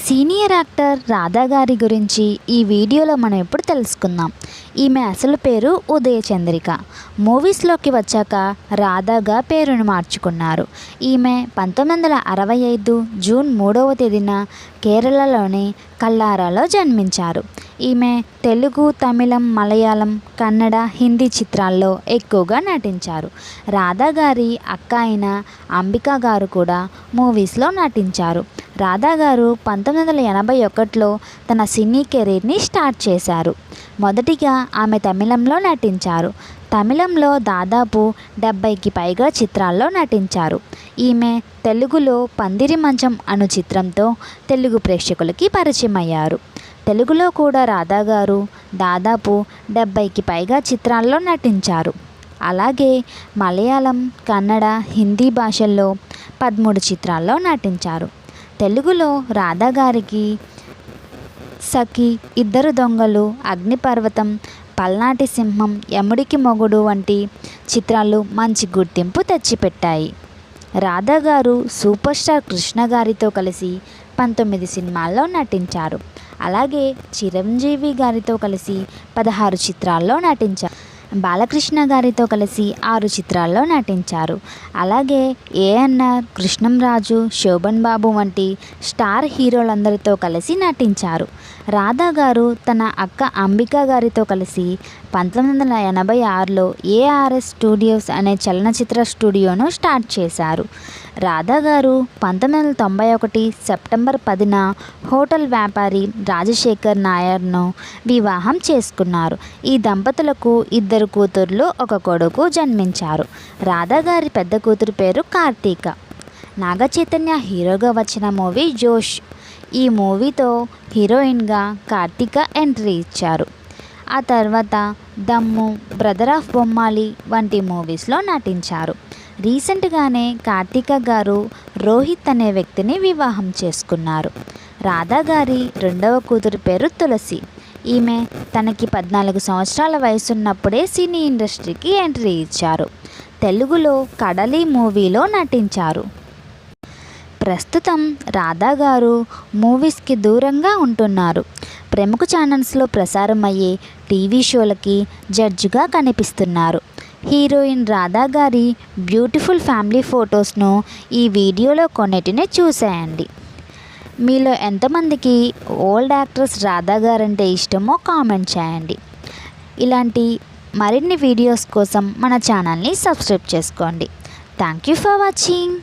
Senior actor Radha గారి గురించి ఈ వీడియోలో మనం ఇప్పుడు తెలుసుకుందాం. ఈమె అసలు పేరు ఉదయ చంద్రిక. మూవీస్లోకి వచ్చాక రాధాగా పేరును మార్చుకున్నారు. ఈమె 1965 జూన్ 3వ తేదీన కేరళలోని కల్లారాలో జన్మించారు. ఈమె తెలుగు, తమిళం, మలయాళం, కన్నడ, హిందీ చిత్రాల్లో ఎక్కువగా నటించారు. రాధా గారి అక్క అయిన అంబికా గారు కూడా మూవీస్లో నటించారు. రాధా గారు 1981లో తన సినీ కెరీర్ని స్టార్ట్ చేశారు. మొదటిగా ఆమె తమిళంలో నటించారు. తమిళంలో దాదాపు 70కి పైగా చిత్రాల్లో నటించారు. ఈమె తెలుగులో పందిరి మంచం అను చిత్రంతో తెలుగు ప్రేక్షకులకి పరిచయం అయ్యారు. తెలుగులో కూడా రాధా గారు దాదాపు 70కి పైగా చిత్రాల్లో నటించారు. అలాగే మలయాళం, కన్నడ, హిందీ భాషల్లో 13 చిత్రాల్లో నటించారు. తెలుగులో రాధా గారికి సఖి, ఇద్దరు దొంగలు, అగ్నిపర్వతం, పల్నాటి సింహం, యముడికి మొగుడు వంటి చిత్రాలు మంచి గుర్తింపు తెచ్చిపెట్టాయి. రాధా గారు సూపర్ స్టార్ కృష్ణ గారితో కలిసి 19 సినిమాల్లో నటించారు. అలాగే చిరంజీవి గారితో కలిసి 16 చిత్రాల్లో నటించారు. బాలకృష్ణ గారితో కలిసి 6 చిత్రాల్లో నటించారు. అలాగే ఏఎన్ఆర్, కృష్ణంరాజు, శోభన్ బాబు వంటి స్టార్ హీరోలందరితో కలిసి నటించారు. రాధా గారు తన అక్క అంబికా గారితో కలిసి 1986లో ఏఆర్ఎస్ స్టూడియోస్ అనే చలనచిత్ర స్టూడియోను స్టార్ట్ చేశారు. రాధా గారు 1991 సెప్టెంబర్ 10న హోటల్ వ్యాపారి రాజశేఖర్ నాయర్ను వివాహం చేసుకున్నారు. ఈ దంపతులకు 2 కూతుర్లు, 1 కొడుకు జన్మించారు. రాధా గారి పెద్ద కూతురు పేరు కార్తీక. నాగచైతన్య హీరోగా వచ్చిన మూవీ జోష్. ఈ మూవీతో హీరోయిన్గా కార్తీక ఎంట్రీ ఇచ్చారు. ఆ తర్వాత దమ్ము, బ్రదర్ ఆఫ్ బొమ్మాలి వంటి మూవీస్లో నటించారు. రీసెంట్గానే కార్తీక గారు రోహిత్ అనే వ్యక్తిని వివాహం చేసుకున్నారు. రాధా గారి 2వ కూతురు పేరు తులసి. ఈమె తనకి 14 సంవత్సరాల వయసున్నప్పుడే సినీ ఇండస్ట్రీకి ఎంట్రీ ఇచ్చారు. తెలుగులో కడలి మూవీలో నటించారు. ప్రస్తుతం రాధా గారు మూవీస్కి దూరంగా ఉంటున్నారు. ప్రముఖ ఛానల్స్లో ప్రసారం అయ్యే టీవీ షోలకి జడ్జిగా కనిపిస్తున్నారు. హీరోయిన్ రాధా గారి బ్యూటిఫుల్ ఫ్యామిలీ ఫొటోస్ను ఈ వీడియోలో కొన్నిటిని చూసేయండి. మీలో ఎంతమందికి ఓల్డ్ యాక్ట్రెస్ రాధా గారంటే ఇష్టమో కామెంట్ చేయండి. ఇలాంటి మరిన్ని వీడియోస్ కోసం మన ఛానల్ని సబ్స్క్రైబ్ చేసుకోండి. Thank you for watching.